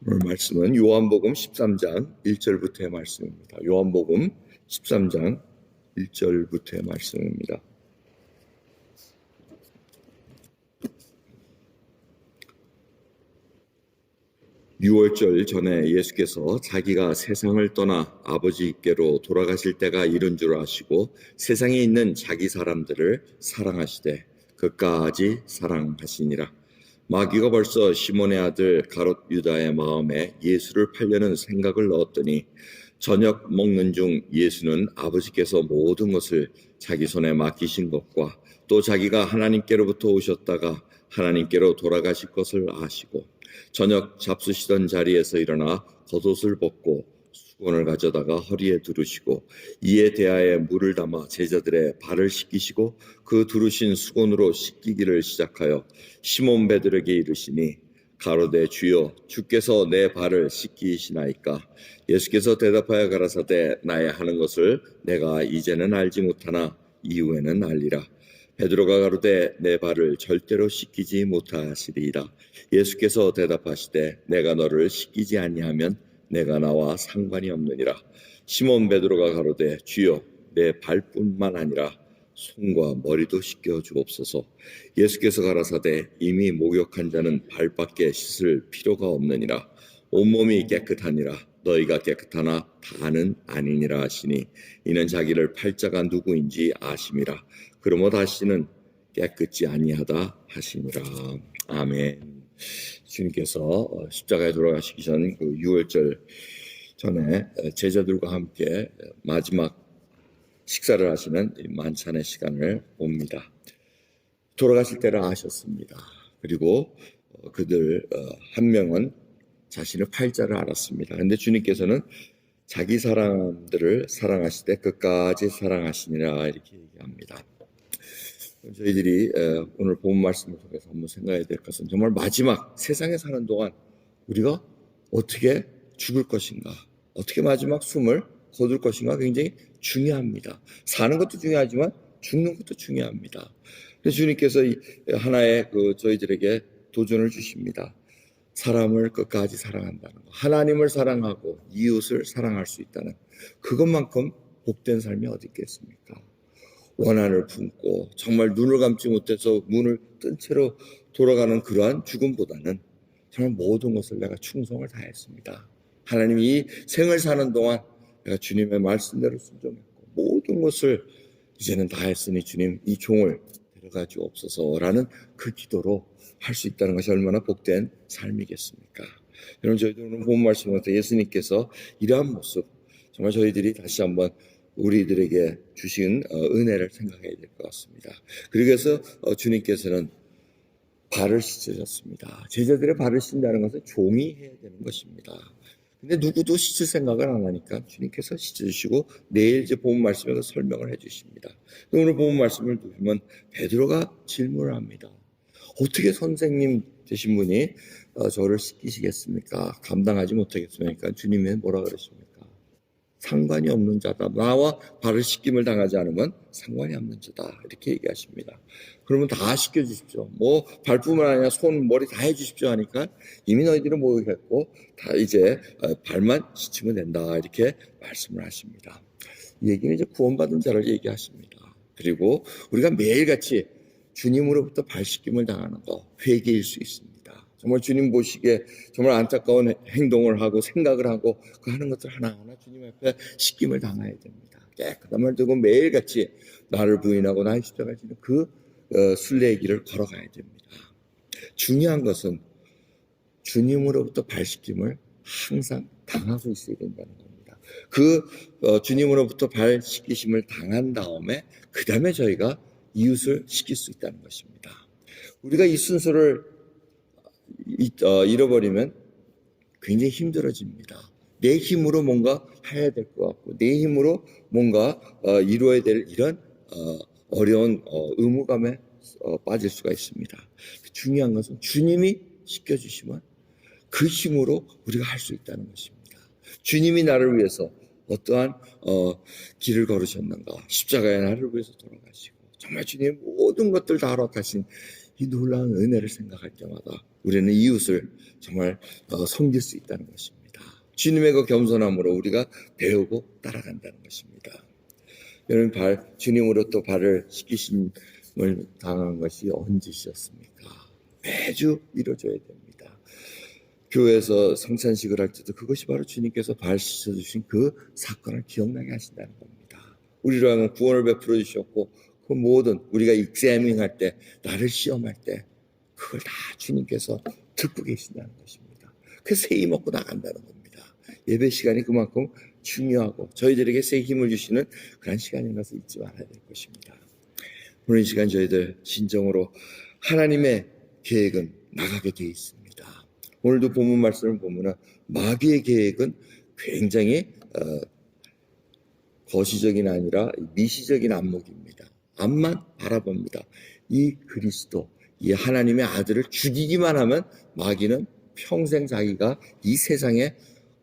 오늘 말씀은 요한복음 13장 1절부터의 말씀입니다. 요한복음 13장 1절부터의 말씀입니다. 유월절 전에 예수께서 자기가 세상을 떠나 아버지께로 돌아가실 때가 이른 줄 아시고 세상에 있는 자기 사람들을 사랑하시되 끝까지 사랑하시니라. 마귀가 벌써 시몬의 아들 가롯 유다의 마음에 예수를 팔려는 생각을 넣었더니 저녁 먹는 중 예수는 아버지께서 모든 것을 자기 손에 맡기신 것과 또 자기가 하나님께로부터 오셨다가 하나님께로 돌아가실 것을 아시고 저녁 잡수시던 자리에서 일어나 겉옷을 벗고 수건을 가져다가 허리에 두르시고 이에 대하여 물을 담아 제자들의 발을 씻기시고 그 두르신 수건으로 씻기기를 시작하여 시몬 베드로에게 이르시니 가로되 주여 주께서 내 발을 씻기시나이까. 예수께서 대답하여 가라사대 나의 하는 것을 내가 이제는 알지 못하나 이후에는 알리라. 베드로가 가로되 내 발을 절대로 씻기지 못하시리이다. 예수께서 대답하시되 내가 너를 씻기지 아니하면 내가 나와 상관이 없느니라. 시몬 베드로가 가로되 주여 내 발뿐만 아니라 손과 머리도 씻겨 주옵소서. 예수께서 가라사대 이미 목욕한 자는 발밖에 씻을 필요가 없느니라. 온몸이 깨끗하니라. 너희가 깨끗하나 다는 아니니라 하시니 이는 자기를 팔 자가 누구인지 아심이라. 그러므로 다시는 깨끗지 아니하다 하시니라. 아멘. 주님께서 십자가에 돌아가시기 전 그 유월절 전에 제자들과 함께 마지막 식사를 하시는 만찬의 시간을 옵니다. 돌아가실 때를 아셨습니다. 그리고 그들 한 명은 자신의 팔자를 알았습니다. 그런데 주님께서는 자기 사람들을 사랑하시되 끝까지 사랑하시니라 이렇게 얘기합니다. 저희들이 오늘 본 말씀을 통해서 한번 생각해야 될 것은 정말 마지막 세상에 사는 동안 우리가 어떻게 죽을 것인가, 어떻게 마지막 숨을 거둘 것인가 굉장히 중요합니다. 사는 것도 중요하지만 죽는 것도 중요합니다. 그래서 주님께서 하나의 저희들에게 도전을 주십니다. 사람을 끝까지 사랑한다는 것, 하나님을 사랑하고 이웃을 사랑할 수 있다는 그것만큼 복된 삶이 어디 있겠습니까? 원한을 품고 정말 눈을 감지 못해서 문을 뜬 채로 돌아가는 그러한 죽음보다는 정말 모든 것을 내가 충성을 다했습니다. 하나님이 이 생을 사는 동안 내가 주님의 말씀대로 순종했고 모든 것을 이제는 다 했으니 주님 이 종을 데려가 주옵소서라는 그 기도로 할 수 있다는 것이 얼마나 복된 삶이겠습니까? 여러분 저희들 오늘 본 말씀부터 예수님께서 이러한 모습 정말 저희들이 다시 한번 우리들에게 주신 은혜를 생각해야 될 것 같습니다. 그래서 주님께서는 발을 씻으셨습니다. 제자들의 발을 씻는다는 것은 종이 해야 되는 것입니다. 근데 누구도 씻을 생각을 안 하니까 주님께서 씻으시고 내일 이제 본 말씀에서 설명을 해주십니다. 오늘 본 말씀을 보면 베드로가 질문을 합니다. 어떻게 선생님 되신 분이 저를 씻기시겠습니까? 감당하지 못하겠습니까? 주님이 뭐라 그러십니까? 상관이 없는 자다. 나와 발을 씻김을 당하지 않으면 상관이 없는 자다. 이렇게 얘기하십니다. 그러면 다 씻겨주십시오. 뭐 발뿐만 아니라 손, 머리 다 해주십시오 하니까 이미 너희들은 모욕했고 다 이제 발만 씻으면 된다. 이렇게 말씀을 하십니다. 이 얘기는 이제 구원받은 자를 얘기하십니다. 그리고 우리가 매일같이 주님으로부터 발 씻김을 당하는 거 회개일 수 있습니다. 정말 주님 보시기에 정말 안타까운 행동을 하고 생각을 하고 그 하는 것들 하나하나 주님 앞에 씻김을 당해야 됩니다. 깨끗한 말 들고 매일같이 나를 부인하고 나의 십자가를 지는 그 순례의 길을 걸어가야 됩니다. 중요한 것은 주님으로부터 발 씻김을 항상 당하고 있어야 된다는 겁니다. 그 주님으로부터 발 씻기심을 당한 다음에 그 다음에 저희가 이웃을 씻길 수 있다는 것입니다. 우리가 이 순서를 잃어버리면 굉장히 힘들어집니다. 내 힘으로 뭔가 해야 될 것 같고 내 힘으로 뭔가 이루어야 될 이런 어려운 의무감에 빠질 수가 있습니다. 중요한 것은 주님이 씻겨주시면 그 힘으로 우리가 할 수 있다는 것입니다. 주님이 나를 위해서 어떠한 길을 걸으셨는가, 십자가에 나를 위해서 돌아가시고 정말 주님의 모든 것들 다 허락하신 이 놀라운 은혜를 생각할 때마다 우리는 이웃을 정말 섬길 수 있다는 것입니다. 주님의 그 겸손함으로 우리가 배우고 따라간다는 것입니다. 여러분, 주님으로 또 발을 씻기심을 당한 것이 언제셨습니까? 매주 이루어져야 됩니다. 교회에서 성찬식을 할 때도 그것이 바로 주님께서 발 씻어주신 그 사건을 기억나게 하신다는 겁니다. 우리로 하여금 구원을 베풀어 주셨고 그 모든 우리가 익자밍할 때, 나를 시험할 때 그걸 다 주님께서 듣고 계신다는 것입니다. 그래서 새 힘 얻고 나간다는 겁니다. 예배 시간이 그만큼 중요하고 저희들에게 새 힘을 주시는 그런 시간인 것을 잊지 말아야 될 것입니다. 오늘 이 시간 저희들 진정으로 하나님의 계획은 나가게 되어 있습니다. 오늘도 본문 말씀을 보면 마귀의 계획은 굉장히 거시적인 아니라 미시적인 안목입니다. 앞만 바라봅니다. 이 그리스도, 이 하나님의 아들을 죽이기만 하면 마귀는 평생 자기가 이 세상에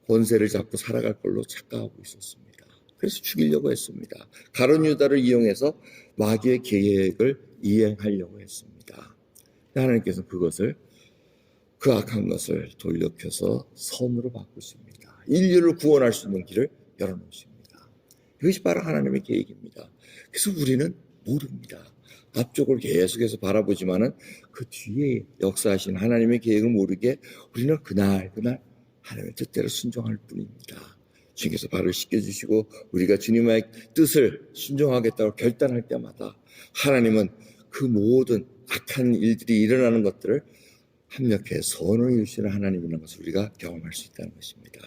권세를 잡고 살아갈 걸로 착각하고 있었습니다. 그래서 죽이려고 했습니다. 가룟 유다를 이용해서 마귀의 계획을 이행하려고 했습니다. 하나님께서 그것을, 그 악한 것을 돌려켜서 선으로 바꾸십니다. 인류를 구원할 수 있는 길을 열어놓으십니다. 이것이 바로 하나님의 계획입니다. 그래서 우리는 모릅니다. 앞쪽을 계속해서 바라보지만은 그 뒤에 역사하신 하나님의 계획을 모르게 우리는 그날 하나님의 뜻대로 순종할 뿐입니다. 주님께서 발을 씻겨주시고 우리가 주님의 뜻을 순종하겠다고 결단할 때마다 하나님은 그 모든 악한 일들이 일어나는 것들을 합력해 선을 이루시는 하나님이라는 것을 우리가 경험할 수 있다는 것입니다.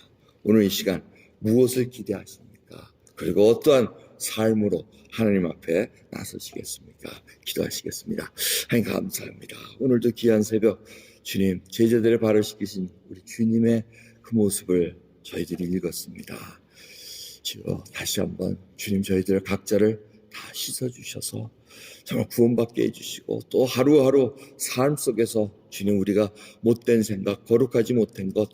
오늘 이 시간 무엇을 기대하십니까? 그리고 어떠한 삶으로 하나님 앞에 나서시겠습니까? 기도하시겠습니다. 하나님 감사합니다. 오늘도 귀한 새벽 주님, 제자들의 발을 씻기신 우리 주님의 그 모습을 저희들이 읽었습니다. 주여, 다시 한번 주님 저희들 각자를 다 씻어주셔서 정말 구원받게 해주시고 또 하루하루 삶 속에서 주님 우리가 못된 생각, 거룩하지 못한 것,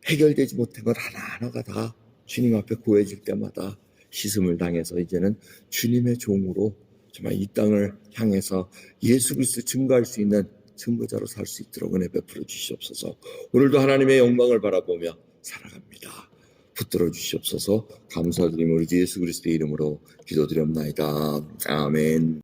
해결되지 못한 것 하나하나가 다 주님 앞에 고해질 때마다 씻음을 당해서 이제는 주님의 종으로 정말 이 땅을 향해서 예수 그리스도 증거할 수 있는 증거자로 살 수 있도록 은혜 베풀어 주시옵소서. 오늘도 하나님의 영광을 바라보며 살아갑니다. 붙들어 주시옵소서. 감사드리며 우리 예수 그리스도의 이름으로 기도드렸나이다. 아멘.